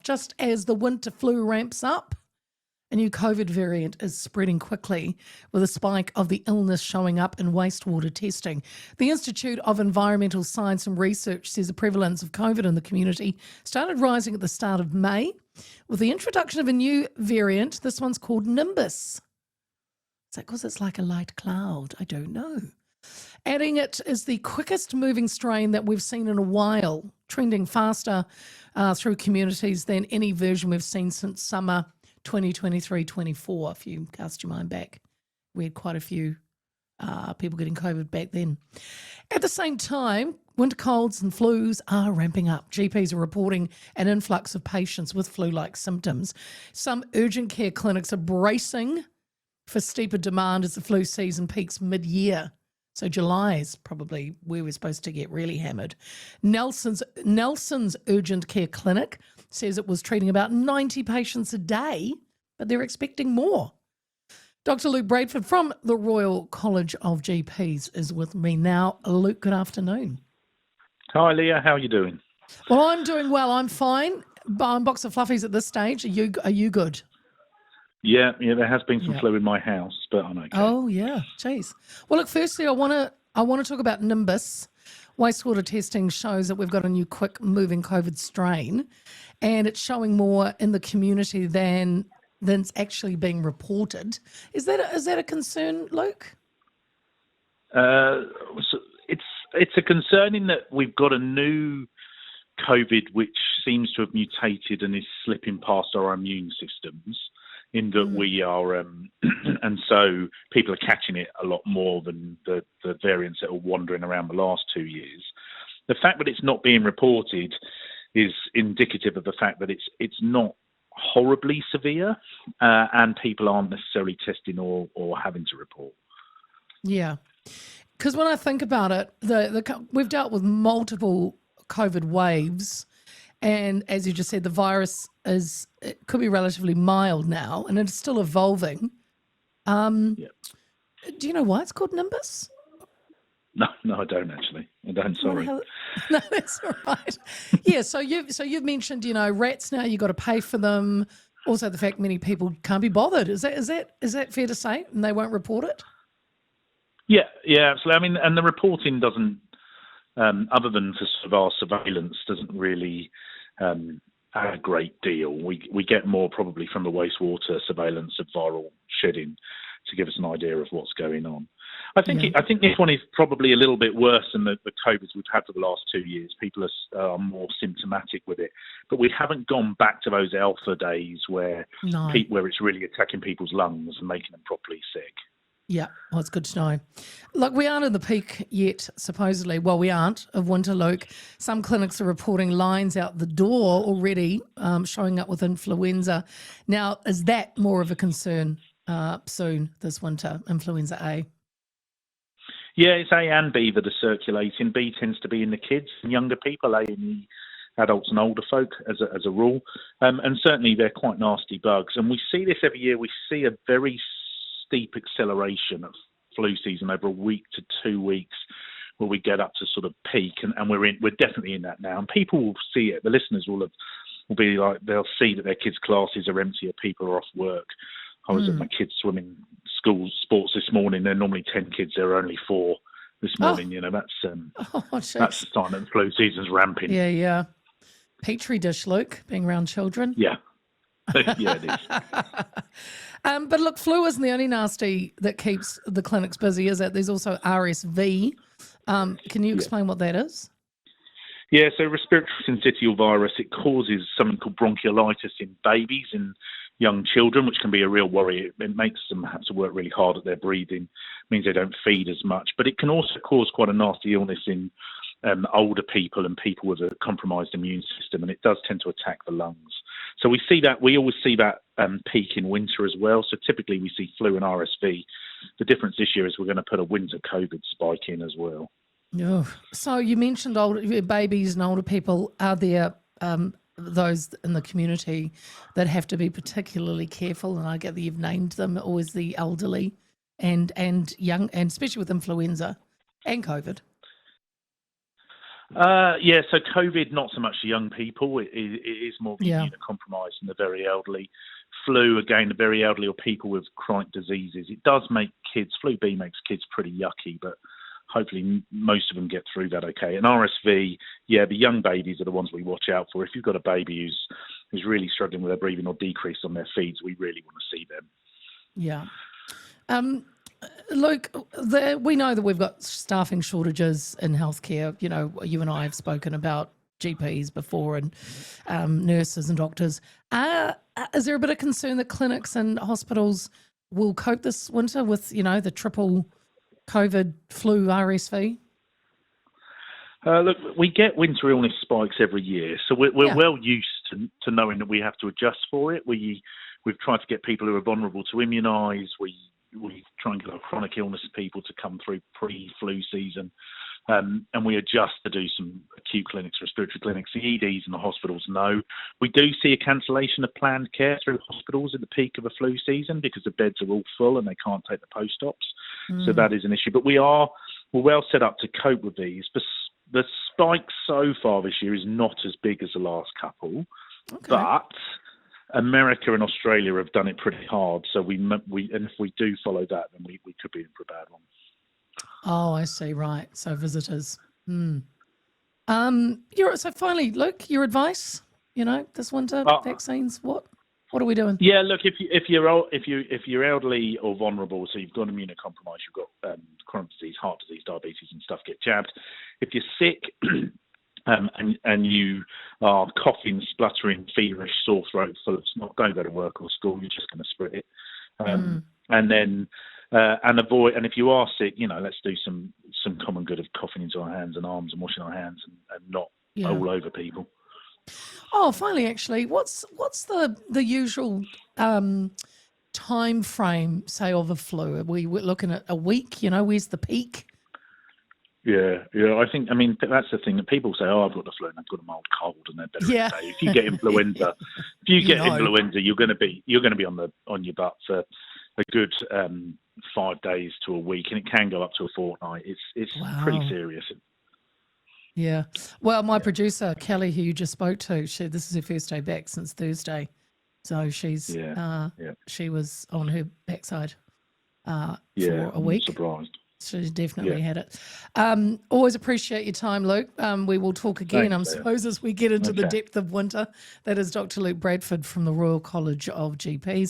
just as the winter flu ramps up. A new COVID variant is spreading quickly, with a spike of the illness showing up in wastewater testing. The Institute of Environmental Science and Research says the prevalence of COVID in the community started rising at the start of May with the introduction of a new variant. This one's called Nimbus. Is that because it's like a light cloud? I don't know. Adding it is the quickest moving strain that we've seen in a while, trending faster through communities than any version we've seen since summer 2023-24, if you cast your mind back. We had quite a few people getting COVID back then. At the same time, winter colds and flus are ramping up. GPs are reporting an influx of patients with flu-like symptoms. Some urgent care clinics are bracing for steeper demand as the flu season peaks mid-year. So July is probably where we're supposed to get really hammered. Nelson's urgent care clinic says it was treating about 90 patients a day, but they're expecting more. Dr. Luke Bradford from the Royal College of GPs is with me now. Luke, good afternoon. Hi, Leah. How are you doing? Well, I'm doing well. I'm fine. I'm box of fluffies at this stage. Are you good? Yeah, there has been some flu in my house, but I'm okay. Oh, yeah. Jeez. Well, look, firstly, I want to talk about Nimbus. Wastewater testing shows that we've got a new quick-moving COVID strain, and it's showing more in the community than's actually being reported. Is that a concern, Luke? So it's a concern in that we've got a new COVID which seems to have mutated and is slipping past our immune systems, in that we are, and so people are catching it a lot more than the variants that are wandering around the last 2 years. The fact that it's not being reported is indicative of the fact that it's not horribly severe, and people aren't necessarily testing or having to report. Yeah, because when I think about it, we've dealt with multiple COVID waves. And as you just said, the virus it could be relatively mild now, and it's still evolving. Do you know why it's called Nimbus? No, I don't actually. I don't. Sorry. No, that's all right. Yeah. So you've mentioned, rats now. You've got to pay for them. Also, the fact many people can't be bothered. Is that fair to say? And they won't report it. Yeah, absolutely. I mean, and the reporting doesn't. Other than for sort of our surveillance, doesn't really add a great deal. We get more probably from the wastewater surveillance of viral shedding to give us an idea of what's going on. I think this one is probably a little bit worse than the COVIDs we've had for the last 2 years. People are more symptomatic with it, but we haven't gone back to those alpha days where it's really attacking people's lungs and making them properly sick. Yeah, well, it's good to know. Look, we aren't in the peak yet, supposedly. Well, we aren't, of winter, Luke. Some clinics are reporting lines out the door already, showing up with influenza. Now, is that more of a concern soon this winter, influenza A? Yeah, it's A and B that are circulating. B tends to be in the kids and younger people, A in the adults and older folk as a rule. And certainly they're quite nasty bugs. And we see this every year. We see a very steep acceleration of flu season over a week to 2 weeks, where we get up to sort of peak, and we're definitely in that now. And people will see it. The listeners will be like, they'll see that their kids' classes are empty, people are off work. I was at my kids' swimming school sports this morning. There are normally 10 kids. There are only 4 this morning. That's the sign that the flu season's ramping. Yeah. Petri dish, Luke, being around children. Yeah. Yeah, it is. But look, flu isn't the only nasty that keeps the clinics busy, is it? There's also RSV. Can you explain what that is? Yeah, so respiratory syncytial virus, it causes something called bronchiolitis in babies and young children, which can be a real worry. It makes them have to work really hard at their breathing, means they don't feed as much. But it can also cause quite a nasty illness in older people and people with a compromised immune system, and it does tend to attack the lungs. So we always see that peak in winter as well. So typically we see flu and RSV. The difference this year is we're going to put a winter COVID spike in as well. Oh. So you mentioned older babies and older people. Are there those in the community that have to be particularly careful? And I get that you've named them, always the elderly and young, and especially with influenza and COVID. Yeah, so COVID, not so much the young people. It is more the Yeah. immunocompromised and the very elderly. Flu, again, the very elderly or people with chronic diseases. It does make kids, flu B makes kids pretty yucky, but hopefully most of them get through that okay. And RSV, yeah, the young babies are the ones we watch out for. If you've got a baby who's really struggling with their breathing or decrease on their feeds, we really want to see them. Yeah. Luke, we know that we've got staffing shortages in healthcare. You know, you and I have spoken about GPs before and nurses and doctors. Is there a bit of concern that clinics and hospitals will cope this winter with, you know, the triple COVID, flu, RSV? Look, we get winter illness spikes every year, so we're well used to knowing that we have to adjust for it. We've tried to get people who are vulnerable to immunise. We try and get our chronic illness people to come through pre-flu season, and we adjust to do some acute clinics, respiratory clinics. The EDs and the hospitals know. We do see a cancellation of planned care through hospitals at the peak of a flu season because the beds are all full and they can't take the post-ops. So that is an issue. But we're well set up to cope with these. The spike so far this year is not as big as the last couple, but America and Australia have done it pretty hard. So and if we do follow that, then we could be in for a bad one. Oh, I see. Right. So visitors. So finally, Luke, your advice. You know, this winter vaccines. What are we doing? Yeah, look, if you're elderly or vulnerable, so you've got immunocompromised, you've got chronic disease, heart disease, diabetes, and stuff, get jabbed. If you're sick and you are coughing, spluttering, feverish, sore throat, full of snot, don't go to work or school. You're just going to spread it. And then avoid. And if you are sick, you know, let's do some common good of coughing into our hands and arms and washing our hands and not all over people. Oh, finally, actually, what's the usual time frame, say, of a flu? Are we looking at a week? You know, where's the peak? Yeah. I mean, that's the thing that people say. Oh, I've got the flu and I've got a mild cold, and they're better today. If you get influenza, influenza, you're going to be on your butt for a good 5 days to a week, and it can go up to a fortnight. It's pretty serious. Yeah. Well, my producer, Kelly, who you just spoke to, this is her first day back since Thursday. So she's she was on her backside for a week. I'm surprised. She definitely had it. Always appreciate your time, Luke. We will talk again, I suppose, as we get into the depth of winter. That is Dr. Luke Bradford from the Royal College of GPs.